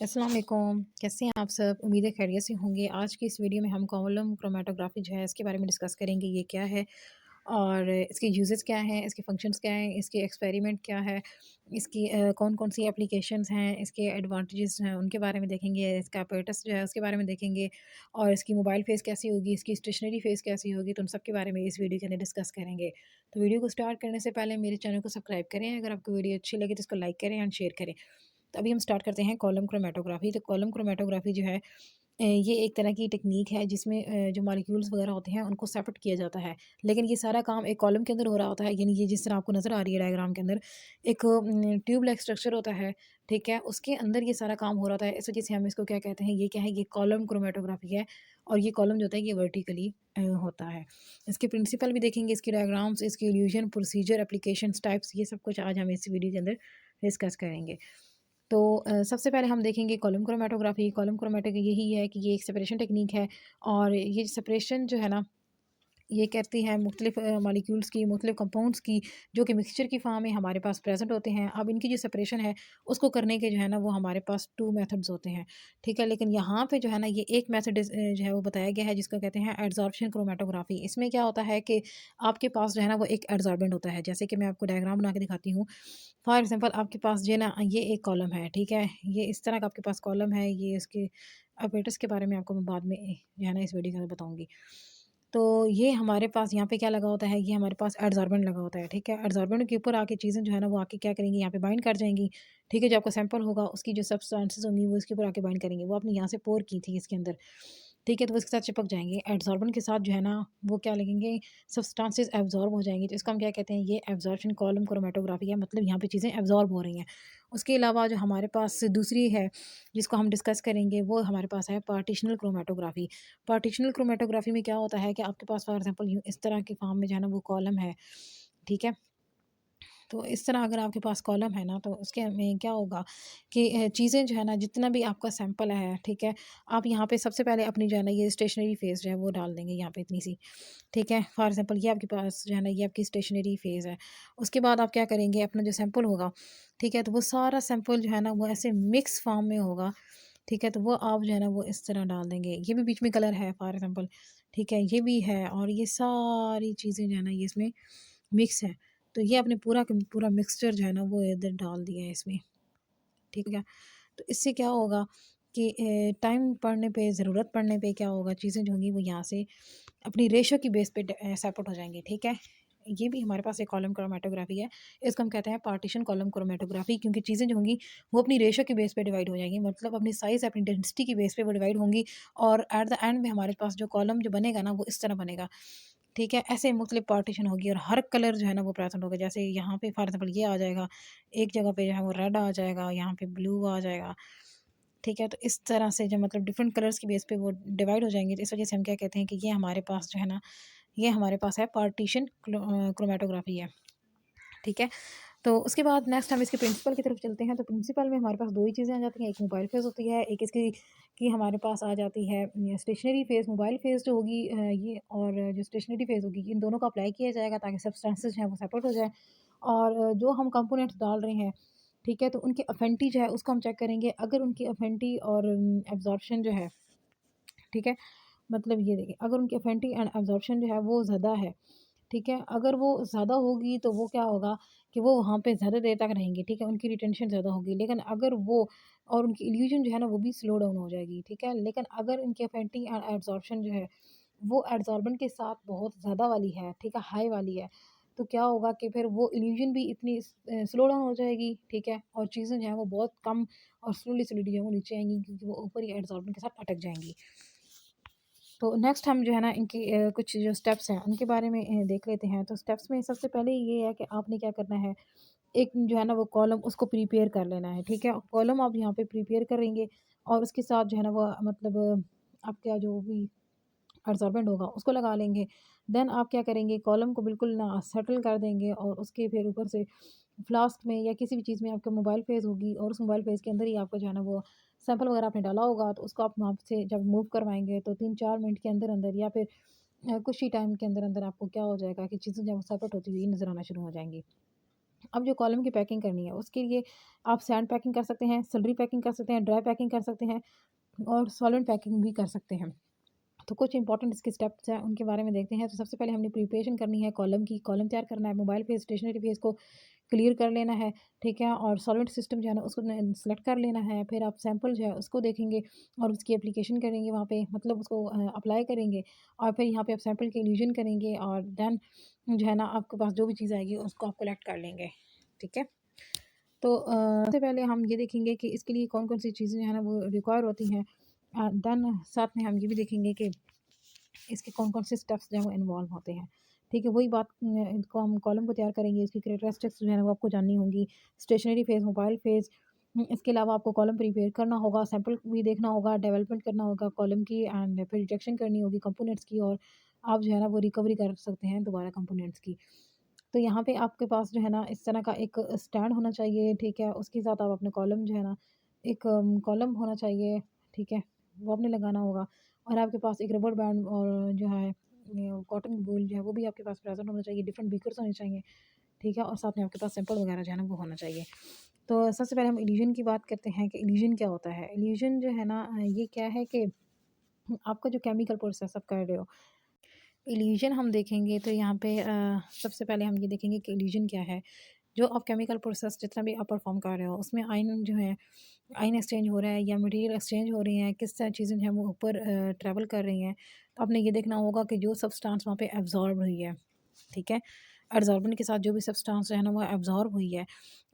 अस्सलाम वालेकुम, कैसे हैं आप सब? उम्मीद है खैरियत से होंगे। आज की इस वीडियो में हम कॉलम क्रोमैटोग्राफी जो है इसके बारे में डिस्कस करेंगे, ये क्या है और इसके यूजेस क्या हैं, इसके फंक्शंस क्या हैं, इसके एक्सपेरिमेंट क्या है, इसकी कौन-कौन सी एप्लीकेशंस हैं, इसके एडवांटेजेस हैं उनके बारे में देखेंगे, इसका अपरेटस जो है उसके बारे में देखेंगे और इसकी मोबाइल फ़ेस कैसी होगी, इसकी स्टेशनरी फ़ेस कैसी होगी, तो उन सब के बारे में इस वीडियो के अंदर डिस्कस करेंगे। तो वीडियो को स्टार्ट करने से पहले मेरे चैनल को सब्सक्राइब करें, अगर आपको वीडियो अच्छी लगे तो इसको लाइक करें एंड शेयर करें। तो अभी हम स्टार्ट करते हैं कॉलम क्रोमैटोग्राफी। तो कॉलम क्रोमैटोग्राफी जो है ये एक तरह की टेक्नीक है जिसमें जो मॉलिक्यूल्स वगैरह होते हैं उनको सेपरेट किया जाता है। लेकिन ये सारा काम एक कॉलम के अंदर हो रहा होता है, यानी ये जिस तरह आपको नज़र आ रही है डायग्राम के अंदर एक ट्यूब लाइक स्ट्रक्चर होता है, ठीक है? उसके अंदर ये सारा काम हो रहा होता है। इस वजह से हम इसको क्या कहते हैं, ये क्या है, ये कॉलम क्रोमैटोग्राफी है और ये कॉलम जो होता है ये वर्टिकली होता है। इसके प्रिंसिपल भी देखेंगे, इसके डायग्राम्स, इसकी इल्यूजन, प्रोसीजर, एप्लीकेशंस, टाइप्स, ये सब कुछ आज हम इस वीडियो के अंदर डिस्कस करेंगे। तो सबसे पहले हम देखेंगे कॉलम क्रोमैटोग्राफी। कॉलम क्रोमैटोग्राफी यही है कि ये एक सेपरेशन टेक्नीक है और ये सेपरेशन जो है ना, ये करती है मुख्तलिफ मॉलिक्यूल्स की, मुख्तलिफ कंपाउंड्स की, जो कि मिक्सचर की फॉर्म में हमारे पास प्रेजेंट होते हैं। अब इनकी जो सेपरेशन है उसको करने के जो है ना वो हमारे पास 2 मेथड्स होते हैं, ठीक है? लेकिन यहाँ पे जो है ना ये एक मेथड जो है वो बताया गया है जिसको कहते हैं एडसॉर्प्शन क्रोमैटोग्राफी। इसमें क्या होता है कि आपके पास जो है ना वो एक एडसॉर्बेंट होता है, जैसे कि मैं आपको डायग्राम बना के दिखाती हूँ। फॉर एग्ज़ाम्पल आपके पास जो है ना ये एक कॉलम है, ठीक है? ये इस तरह का आपके पास कॉलम है, ये इसके अपरेटस के बारे में आपको मैं बाद में जो है ना इस वीडियो के अंदर बताऊँगी। तो ये हमारे पास यहाँ पे क्या लगा होता है, ये हमारे पास एडसॉर्बेंट लगा होता है, ठीक है? एडसॉर्बेंट के ऊपर आके चीज़ें जो है ना वो आके क्या करेंगी, यहाँ पे बाइंड कर जाएँगी, ठीक है? जो आपका सैंपल होगा उसकी जो सब्सटेंसेस होंगी वो इसके ऊपर आके बाइंड करेंगी। वो आपने यहाँ से पोर की थी इसके अंदर, ठीक है? तो वो इसके साथ चिपक जाएँगे। एडसॉर्बेंट के साथ जो है ना वो क्या लगेंगे, सब्सटेंसेस एब्ज़ॉर्ब हो जाएँगी। तो इसको हम क्या कहते हैं, ये एब्ज़ॉर्प्शन कॉलम क्रोमैटोग्राफी है, मतलब यहाँ पे चीज़ें एब्ज़ॉर्ब हो रही हैं। उसके अलावा जो हमारे पास दूसरी है जिसको हम डिस्कस करेंगे वो हमारे पास है पार्टिशनल क्रोमैटोग्राफी। पार्टिशनल क्रोमैटोग्राफी में क्या होता है कि आपके पास फॉर एग्ज़ाम्पल यूँ इस तरह के फॉर्म में जो है ना वो कॉलम है, ठीक है? तो इस तरह अगर आपके पास कॉलम है ना तो उसके में क्या होगा कि चीज़ें जो है ना जितना भी आपका सैंपल है, ठीक है? आप यहाँ पे सबसे पहले अपनी जो है ना ये स्टेशनरी फ़ेज़ जो है वो डाल देंगे यहाँ पे इतनी सी, ठीक है? फॉर एग्ज़ाम्पल ये आपके पास जो है ना ये आपकी स्टेशनरी फ़ेज़ है। उसके बाद आप क्या करेंगे, अपना जो सैंपल होगा, ठीक है? तो वो सारा सैंपल जो है ना वो ऐसे मिक्स फॉर्म में होगा, ठीक है? तो वो आप जो है ना वो इस तरह डाल देंगे। ये भी बीच में कलर है फॉर एग्ज़ाम्पल, ठीक है? ये भी है और ये सारी चीज़ें जो है ना ये इसमें मिक्स है। तो ये आपने पूरा का पूरा मिक्सचर जो है ना वो इधर डाल दिया है इसमें, ठीक है? तो इससे क्या होगा कि टाइम पड़ने पे, ज़रूरत पड़ने पे क्या होगा, चीज़ें जो होंगी वो यहाँ से अपनी रेशो की बेस पे सेपरेट हो जाएँगी, ठीक है? ये भी हमारे पास एक कॉलम क्रोमैटोग्राफी है। इसको हम कहते हैं पार्टीशन कॉलम क्रोमैटोग्राफी, क्योंकि चीज़ें जो होंगी वो अपनी रेशो के बेस पे डिवाइड हो जाएँगी, मतलब अपनी साइज़, अपनी डेंसिटी की बेस पे वो डिवाइड होंगी और एट द एंड में हमारे पास जो कॉलम जो बनेगा ना वो इस तरह बनेगा, ठीक है? ऐसे मुख्तलिफ पार्टीशन होगी और हर कलर जो है ना वो प्रेज़ेंट होगा। जैसे यहाँ पे फॉर एग्ज़ाम्पल ये आ जाएगा, एक जगह पे जो है वो रेड आ जाएगा, यहाँ पे ब्लू आ जाएगा, ठीक है? तो इस तरह से जो मतलब डिफरेंट कलर्स की बेस पे वो डिवाइड हो जाएँगे। तो इस वज़ह से हम क्या कहते हैं कि ये हमारे पास जो है ना, ये हमारे पास है पार्टीशन क्रोमैटोग्राफी है, ठीक है? तो उसके बाद नेक्स्ट हम इसके प्रिंसिपल की तरफ चलते हैं। तो प्रिंसिपल में हमारे पास 2 ही चीज़ें आ जाती हैं, एक मोबाइल फ़ेज़ होती है, एक इसकी कि हमारे पास आ जाती है स्टेशनरी फ़ेज़। मोबाइल फ़ेज़ जो होगी ये और जो स्टेशनरी फ़ेज़ होगी, इन दोनों को अप्लाई किया जाएगा ताकि सब्सटेंसेस जो हैं वो सेपरेट हो जाएँ और जो हम कंपोनेंट्स डाल रहे हैं, ठीक है? तो उनकी अफिनिटी जो है उसको हम चेक करेंगे। अगर उनकी अफिनिटी और एब्ज़ॉर्प्शन जो है, ठीक है? मतलब ये देखिए, अगर उनकी अफिनिटी एंड एब्ज़ॉर्प्शन जो है वो ज़्यादा है, ठीक है? अगर वो ज़्यादा होगी तो वो क्या होगा कि वो वहाँ पे ज़्यादा देर तक रहेंगी, ठीक है? उनकी रिटेंशन ज़्यादा होगी। लेकिन अगर वो और उनकी इल्यूज़न जो है ना वो भी स्लो डाउन हो जाएगी, ठीक है? लेकिन अगर इनकी अफिनिटी एंड एब्ज़ॉर्प्शन जो है वो एड्सॉर्बेंट के साथ बहुत ज़्यादा वाली है, ठीक है? हाई वाली है, तो क्या होगा कि फिर वो इल्यूज़न भी इतनी स्लो डाउन हो जाएगी, ठीक है? और चीज़ें जो हैं वो बहुत कम और स्लोली जो है वो नीचे आएँगी, क्योंकि वो ऊपर ही एड्सॉर्बेंट के साथ अटक जाएँगी। तो नेक्स्ट हम जो है ना इनकी कुछ जो स्टेप्स हैं उनके बारे में देख लेते हैं। तो स्टेप्स में सबसे पहले ये है कि आपने क्या करना है, एक जो है ना वो कॉलम उसको प्रिपेयर कर लेना है, ठीक है? कॉलम आप यहाँ पे प्रिपेयर करेंगे और उसके साथ जो है ना वो मतलब आपका जो भी एब्ज़ॉर्बेंट होगा उसको लगा लेंगे। देन आप क्या करेंगे, कॉलम को बिल्कुल ना सेटल कर देंगे और उसके फिर ऊपर से फ्लास्क में या किसी भी चीज़ में आपका मोबाइल फ़ेस होगी और उस मोबाइल फ़ेस के अंदर ही आपका जो है ना वो सैंपल वगैरह आपने डाला होगा, तो उसको आप वहाँ से जब मूव करवाएँगे तो 3-4 मिनट के अंदर-अंदर या फिर कुछ ही टाइम के अंदर-अंदर आपको क्या हो जाएगा कि चीज़ें जो है वो सेपरेट होती हुई नज़र आना शुरू हो जाएँगी। अब जो कॉलम की पैकिंग करनी है उसके लिए आप सैंड पैकिंग कर सकते हैं, स्लरी पैकिंग कर सकते हैं, ड्राई पैकिंग कर सकते हैं और सॉलिड पैकिंग भी कर सकते हैं। तो कुछ इंपॉर्टेंट इसके स्टेप्स हैं उनके बारे में देखते हैं। तो सबसे पहले हमने प्रिपरेशन करनी है कॉलम की, कॉलम तैयार करना है, मोबाइल फेस, स्टेशनरी फेस को क्लियर कर लेना है, ठीक है? और सॉलिड सिस्टम जो है ना उसको सेलेक्ट कर लेना है। फिर आप सैंपल जो है उसको देखेंगे और उसकी एप्लीकेशन करेंगे वहाँ पे, मतलब उसको अप्लाई करेंगे और फिर यहाँ पे आप सैंपल की इल्यूजन करेंगे और देन जो है ना आपके पास जो भी चीज़ आएगी उसको आप कलेक्ट कर लेंगे, ठीक है? तो सबसे पहले हम ये देखेंगे कि इसके लिए कौन-कौन सी चीज़ें जो है ना वो रिक्वायर होती हैं। देन साथ में हम ये भी देखेंगे कि इसके कौन-कौन से स्टेप्स जो हैं वो इन्वॉल्व होते हैं। ठीक है, वही बात इनको हम कॉलम को तैयार करेंगे, इसकी कैरेक्टरिस्टिक्स जो है ना वो आपको जाननी होंगी। स्टेशनरी फ़ेज़, मोबाइल फ़ेज़, इसके अलावा आपको कॉलम प्रिपेयर करना होगा, सैंपल भी देखना होगा, डेवलपमेंट करना होगा कॉलम की एंड फिर डिटेक्शन करनी होगी कंपोनेंट्स की और आप जो है ना वो रिकवरी कर सकते हैं दोबारा कंपोनेंट्स की। तो यहाँ पे आपके पास जो है ना इस तरह का एक स्टैंड होना चाहिए, ठीक है? उसके साथ आप अपने कॉलम जो है ना एक कॉलम होना चाहिए, ठीक है? वो आपने लगाना होगा और आपके पास एक रबर बैंड और जो है कॉटन वूल जो है वो भी आपके पास प्रेज़ेंट होना चाहिए, डिफरेंट बीकर्स होने चाहिए, ठीक है? और साथ में आपके पास सैंपल वगैरह जो है ना वो होना चाहिए। तो सबसे पहले हम इल्यूज़न की बात करते हैं कि इल्यूज़न क्या होता है? इल्यूज़न जो है ना ये क्या है कि आपका जो केमिकल प्रोसेस आप कर रहे हो, इल्यूज़न हम देखेंगे तो यहाँ पे सबसे पहले हम ये देखेंगे कि इल्यूज़न क्या है। जो आप केमिकल प्रोसेस जितना भी आप परफ़ॉर्म कर रहे हो उसमें आयन जो है, आयन एक्सचेंज हो रहा है या मटेरियल एक्सचेंज हो रही हैं, किस तरह चीज़ें जो हैं वो ऊपर ट्रैवल कर रही हैं। तो आपने ये देखना होगा कि जो सब्सटेंस वहाँ पे एब्ज़ॉर्ब हुई है, ठीक है? एड्सॉर्बेंट के साथ जो भी सब्सटेंस जो है ना वो एब्ज़ॉर्ब हुई है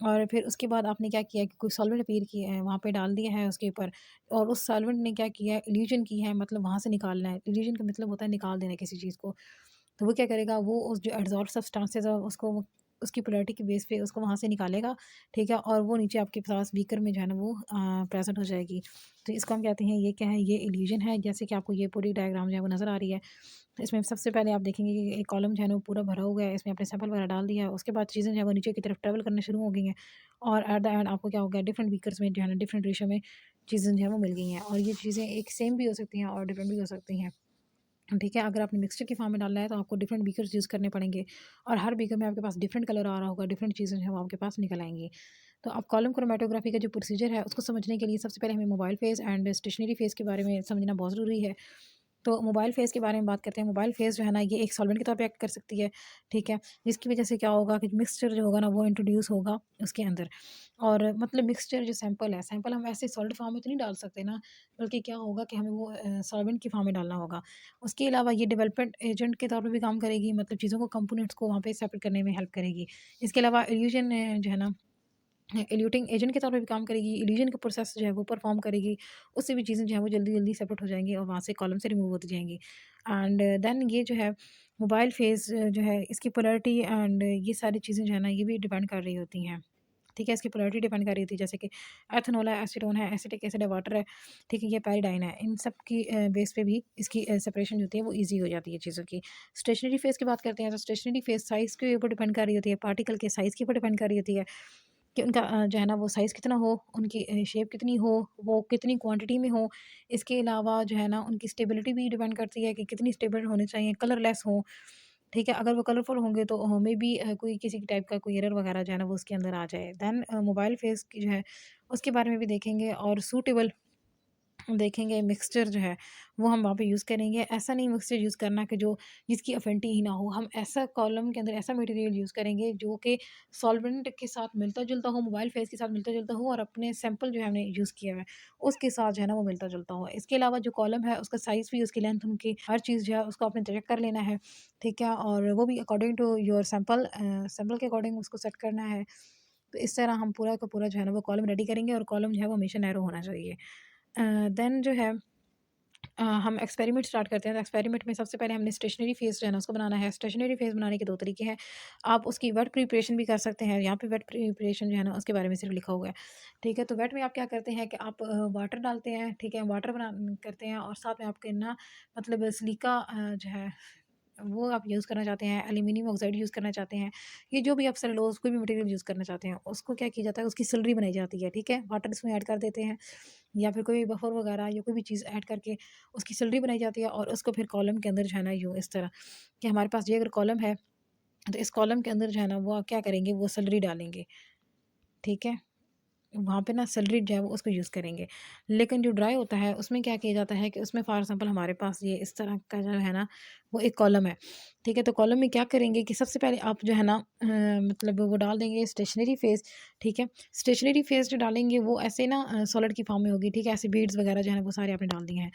और फिर उसके बाद आपने क्या किया कि कोई सॉल्वेंट अपीयर किया है, वहाँ पे डाल दिया है उसके ऊपर और उस सॉल्वेंट ने क्या किया है, इल्यूज़न की है, मतलब वहाँ से निकालना है। इल्यूज़न का मतलब होता है निकाल देना किसी चीज़ को। तो वो क्या करेगा, वो उस जो एडज़ॉर्ब सब्सटेंसेस है उसको उसकी पोलैरिटी के बेस पे उसको वहाँ से निकालेगा, ठीक है? और वो नीचे आपके पास बीकर में जो है ना वो प्रेज़ेंट हो जाएगी। तो इसको हम कहते हैं ये क्या है, ये इल्यूज़न है। जैसे कि आपको ये पूरी डायग्राम जो है वो नज़र आ रही है। तो इसमें सबसे पहले आप देखेंगे कि एक कॉलम जो है ना वो पूरा भरा हुआ है, इसमें आपने सैंपल वगैरह डाल दिया है। उसके बाद चीज़ें जो है वो नीचे की तरफ ट्रैवल करना शुरू हो गई हैं और एट द एंड आपको क्या हो गया, डिफरेंट बीकर्स में जो है ना डिफरेंट रेशियो में चीज़ें जो है वो मिल गई हैं और ये चीज़ें एक सेम भी हो सकती हैं और डिफरेंट भी हो सकती हैं। ठीक है, अगर आपने मिक्सचर की फॉर्म में डालना है तो आपको डिफरेंट बीकर्स यूज़ करने पड़ेंगे और हर बीकर में आपके पास डिफरेंट कलर आ रहा होगा, डिफरेंट चीज़ें जो हैं वो आपके पास निकल आएँगी। तो अब कॉलम क्रोमैटोग्राफी का जो प्रोसीजर है उसको समझने के लिए सबसे पहले हमें mobile phase and stationary phase के बारे में समझना बहुत ज़रूरी है। तो मोबाइल फ़ेस के बारे में बात करते हैं। मोबाइल फ़ेस जो है ना ये एक सॉल्वेंट के तौर पे एक्ट कर सकती है, ठीक है? जिसकी वज़ह से क्या होगा कि मिक्सचर जो होगा ना वो इंट्रोड्यूस होगा उसके अंदर और मतलब मिक्सचर जो सैंपल है, सैंपल हम ऐसे सॉलिड फॉर्म में तो नहीं डाल सकते ना, बल्कि क्या होगा कि हमें वो सॉल्वेंट की फॉर्म में डालना होगा। उसके अलावा ये डेवलपमेंट एजेंट के तौर पे भी काम करेगी, मतलब चीज़ों को कंपोनेंट्स को वहाँ पे सेपरेट करने में हेल्प करेगी। इसके अलावा इल्यूज़न जो है ना इल्यूटिंग एजेंट के तौर पे भी काम करेगी, इल्यूजन का प्रोसेस जो है वो परफ़ॉर्म करेगी, उससे भी चीज़ें जो हैं वो जल्दी-जल्दी सेपरेट हो जाएँगी और वहाँ से कॉलम से रिमूव होती जाएँगी। एंड देन ये जो है मोबाइल फ़ेज़ जो है इसकी पोलैरिटी एंड ये सारी चीज़ें जो है ना ये भी डिपेंड कर रही होती हैं। ठीक है, इसकी पोलैरिटी डिपेंड कर रही होती है जैसे कि एथेनॉल है, एसीटोन है, एसिटिक एसिड है, वाटर है, ठीक है, ये पैराडाइन है। इन सब की बेस पे भी इसकी सेपरेशन जो होती है वो ईज़ी हो जाती है चीज़ों की। स्टेशनरी फ़ेज़ की बात करते हैं तो स्टेशनरी फ़ेज़ साइज़ के ऊपर डिपेंड कर रही होती है, पार्टिकल के साइज़ के ऊपर डिपेंड कर रही होती है। कि उनका जो है ना वो साइज़ कितना हो, उनकी शेप कितनी हो, वो कितनी क्वांटिटी में हो। इसके अलावा जो है ना उनकी स्टेबिलिटी भी डिपेंड करती है कि कितनी स्टेबल होने चाहिए, कलरलेस हों, ठीक है? अगर वो कलरफुल होंगे तो मेबी कोई किसी टाइप का कोई एरर वगैरह जो है ना वो उसके अंदर आ जाए। देन मोबाइल फ़ेस की जो है उसके बारे में भी देखेंगे और सूटेबल देखेंगे मिक्सचर जो है वो हम वहाँ पे यूज़ करेंगे। ऐसा नहीं मिक्सचर यूज़ करना कि जो जिसकी अफिनिटी ही ना हो। हम ऐसा कॉलम के अंदर ऐसा मटेरियल यूज़ करेंगे जो कि सॉल्वेंट के साथ मिलता-जुलता हो, मोबाइल फेस के साथ मिलता-जुलता हो और अपने सैंपल जो है हमने यूज़ किया हुआ है, उसके साथ जो है ना वो मिलता-जुलता हो। इसके अलावा जो कॉलम है उसका साइज़ भी, उसकी लेंथ, उनकी हर चीज़ जो है उसको आपने चेक कर लेना है, ठीक है? और वो भी according to your sample sample के अकॉर्डिंग उसको सेट करना है। तो इस तरह हम पूरा का पूरा जो है ना वो कॉलम रेडी करेंगे और कॉलम जो है वो हमेशा नैरो होना चाहिए। देन जो है हम एक्सपेरिमेंट स्टार्ट करते हैं तो एक्सपेरिमेंट में सबसे पहले हमने स्टेशनरी फेस जो है ना उसको बनाना है। स्टेशनरी फेस बनाने के 2 तरीके हैं। आप उसकी वेट प्रिपरेशन भी कर सकते हैं। यहाँ पे वेट प्रिपरेशन जो है ना उसके बारे में सिर्फ लिखा हुआ है। ठीक है? तो वेट में आप क्या करते हैं कि आप वाटर डालते हैं, ठीक है? वाटर बना करते हैं और साथ में आपके ना मतलब सिलिका जो है वो आप यूज़ करना चाहते हैं, एल्यूमीनियम ऑक्साइड यूज़ करना चाहते हैं, ये जो भी आप सेलुलोज़ कोई भी मटेरियल यूज़ करना चाहते हैं, उसको क्या किया जाता है, उसकी स्लरी बनाई जाती है, ठीक है? वाटर इसमें ऐड कर देते हैं या फिर कोई बफर वगैरह या कोई भी चीज़ ऐड करके उसकी स्लरी बनाई जाती है और उसको फिर कॉलम के अंदर जो है ना यूँ इस तरह कि हमारे पास ये अगर कॉलम है तो इस कॉलम के अंदर जो है ना वो क्या करेंगे, वो सैलरी डालेंगे, ठीक है? वहाँ पे ना सैलरी जो है वो उसको यूज़ करेंगे। लेकिन जो ड्राई होता है उसमें क्या किया जाता है कि उसमें फॉर एग्ज़ाम्पल हमारे पास ये इस तरह का जो है ना वो एक कॉलम है, ठीक है? तो कॉलम में क्या करेंगे कि सबसे पहले आप जो है ना मतलब वो डाल देंगे स्टेशनरी फ़ेज़, ठीक है? स्टेशनरी फ़ेज़ जो डालेंगे वो ऐसे ना सॉलिड की फॉर्म में होगी, ठीक है? ऐसे बीड्स वगैरह जो है ना वो सारे आपने डाल दिए हैं।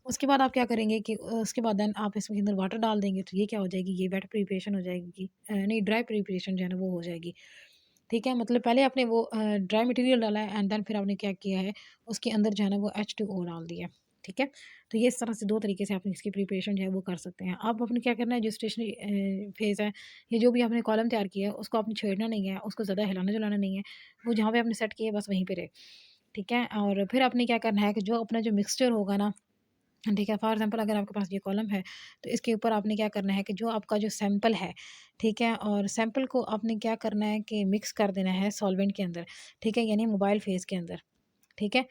उसके बाद आप क्या करेंगे कि उसके बाद देन आप इसके अंदर वाटर डाल देंगे, तो ये क्या हो जाएगी, ये वेट प्रिपरेशन हो जाएगी, नहीं ड्राई प्रिपरेशन जो है ना वो हो जाएगी। ठीक है? मतलब पहले आपने वो ड्राई मटीरियल डाला है एंड देन फिर आपने क्या किया है, उसके अंदर जो है ना वो H2O डाल दिया है, ठीक है? तो ये इस तरह से 2 तरीके से आप इसकी प्रिपरेशन जो है वो कर सकते हैं। अब आपने क्या करना है, जो स्टेशनरी फ़ेज़ है, ये जो भी आपने कॉलम तैयार किया है उसको आपने छेड़ना नहीं है, उसको ज़्यादा हिलाना-डुलाना नहीं है, वो जहाँ पे आपने सेट किया है बस वहीं पे रहे, ठीक है? और फिर आपने क्या करना है कि जो अपना जो मिक्सचर होगा ना, ठीक है, फॉर एग्ज़ाम्पल अगर आपके पास ये कॉलम है, तो इसके ऊपर आपने क्या करना है कि जो आपका जो सैंपल है, ठीक है? और सैंपल को आपने क्या करना है कि मिक्स कर देना है सॉल्वेंट के अंदर, ठीक है? यानी मोबाइल फ़ेज़ के अंदर, ठीक है?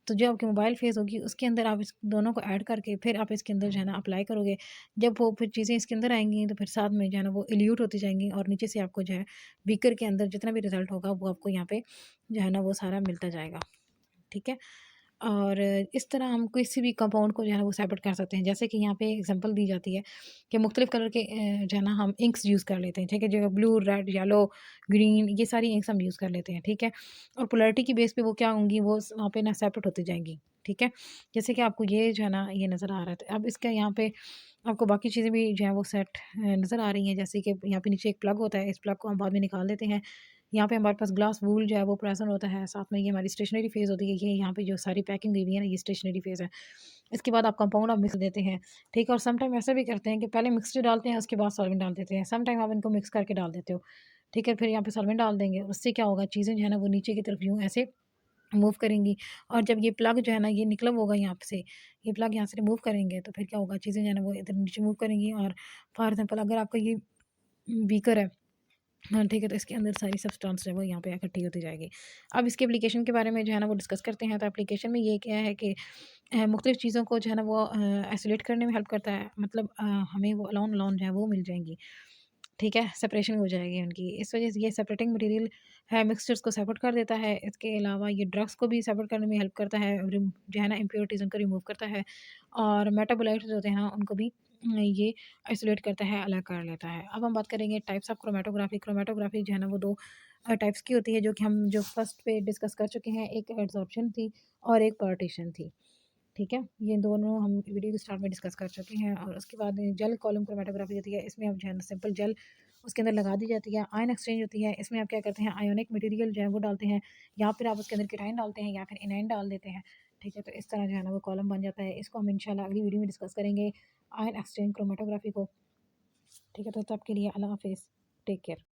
तो जो आपकी मोबाइल फ़ेज़ होगी उसके अंदर आप इस दोनों को ऐड करके फिर आप इसके अंदर जो है ना अप्लाई करोगे। जब वो फिर चीज़ें इसके अंदर आएँगी तो फिर साथ में जो है ना वो इल्यूट होती जाएँगी और नीचे से आपको जो है बीकर के अंदर जितना भी रिज़ल्ट होगा वो आपको यहाँ पे जो है ना वो सारा मिलता जाएगा। ठीक है? और इस तरह हम किसी भी कंपाउंड को जो है ना वो सेपरेट कर सकते हैं। जैसे कि यहाँ पे एग्ज़ाम्पल दी जाती है कि मुख्तलिफ़ कलर के जो है ना हम इंक्स यूज़ कर लेते हैं, ठीक है? जो ब्लू, रेड, येलो, ग्रीन ये सारी इंक्स हम यूज़ कर लेते हैं, ठीक है? और पोलैरिटी की बेस पे वो क्या होंगी, वो स वहाँ पे ना सेपरेट होती जाएँगी, ठीक है? जैसे कि आपको ये जो है ना ये नज़र आ रहा है, तो अब इसका यहाँ पे आपको बाकी चीज़ें भी जो है वो सेट नज़र आ रही हैं। जैसे कि यहाँ पे नीचे एक प्लग होता है, इस प्लग को हम बाद में निकाल देते हैं। यहाँ पे हमारे पास ग्लास वूल जो है वो प्रेज़ेंट होता है, साथ में ये हमारी स्टेशनरी फ़ेज़ होती है, ये यहाँ पे जो सारी पैकिंग दी हुई है ना, ये स्टेशनरी फ़ेज़ है। इसके बाद आप कंपाउंड आप मिक्स देते हैं, ठीक है? और सम टाइम ऐसा भी करते हैं कि पहले मिक्सचर डालते हैं, उसके बाद सॉल्वेंट डाल देते हैं। सम टाइम आप इनको मिक्स करके डाल देते हो, ठीक है? फिर यहाँ पे सॉल्वेंट डाल देंगे, उससे क्या होगा, चीज़ें जो है ना वो नीचे की तरफ यूँ ऐसे मूव करेंगी और जब ये प्लग जो है ना ये निकला होगा यहाँ से, ये प्लग यहाँ से रिमूव करेंगे, तो फिर क्या होगा, चीज़ें जो है ना वो इधर नीचे मूव करेंगी और फॉर एग्ज़ाम्पल अगर आपका ये बीकर है, हाँ, ठीक है, तो इसके अंदर सारी सब्सटेंस जो है वो यहाँ पे इकट्ठी होती जाएगी। अब इसके एप्लीकेशन के बारे में जो है ना वो डिस्कस करते हैं, तो एप्लीकेशन में ये क्या है कि मुख्तलिफ़ चीज़ों को जो है ना वो आइसोलेट करने में हेल्प करता है, मतलब हमें वो अलोन अलोन जो है वो मिल जाएँगी, ठीक है? सेपरेशन हो जाएगी उनकी। इस वज़ह से ये सेपरेटिंग मटीरियल है, मिक्सचर्स को सेपरेट कर देता है। इसके अलावा ये ड्रग्स को भी सेपरेट करने में हेल्प करता है, रिम जो है ना इम्प्योरिटीज़ उनको रिमूव करता है और मेटाबोलाइट्स जो होते हैं ना उनको भी ये आइसोलेट करता है, अलग कर लेता है। अब हम बात करेंगे टाइप्स ऑफ क्रोमैटोग्राफी। क्रोमैटोग्राफी जो है ना वो 2 टाइप्स की होती है, जो कि हम जो फर्स्ट पे डिस्कस कर चुके हैं। एक एडसॉर्प्शन थी और एक पार्टीशन थी। ठीक है? ये दोनों हम वीडियो के स्टार्ट में डिस्कस कर चुके हैं और उसके बाद जेल कॉलम क्रोमैटोग्राफी होती है। इसमें अब जो है ना सिंपल जेल उसके अंदर लगा दी जाती है। आयन एक्सचेंज होती है। इसमें आप क्या करते हैं, आयोनिक मटेरियल जो है वो डालते हैं या फिर आप उसके अंदर केटाइन डालते हैं या फिर एनाइन डाल देते हैं। ठीक है? तो इस तरह जो है ना वो कॉलम बन जाता है। इसको हम इंशाल्लाह अगली वीडियो में डिस्कस करेंगे, आयन एक्सचेंज क्रोमैटोग्राफी को। ठीक है? तो तब के लिए अल्लाह हाफ़िज़। Take care.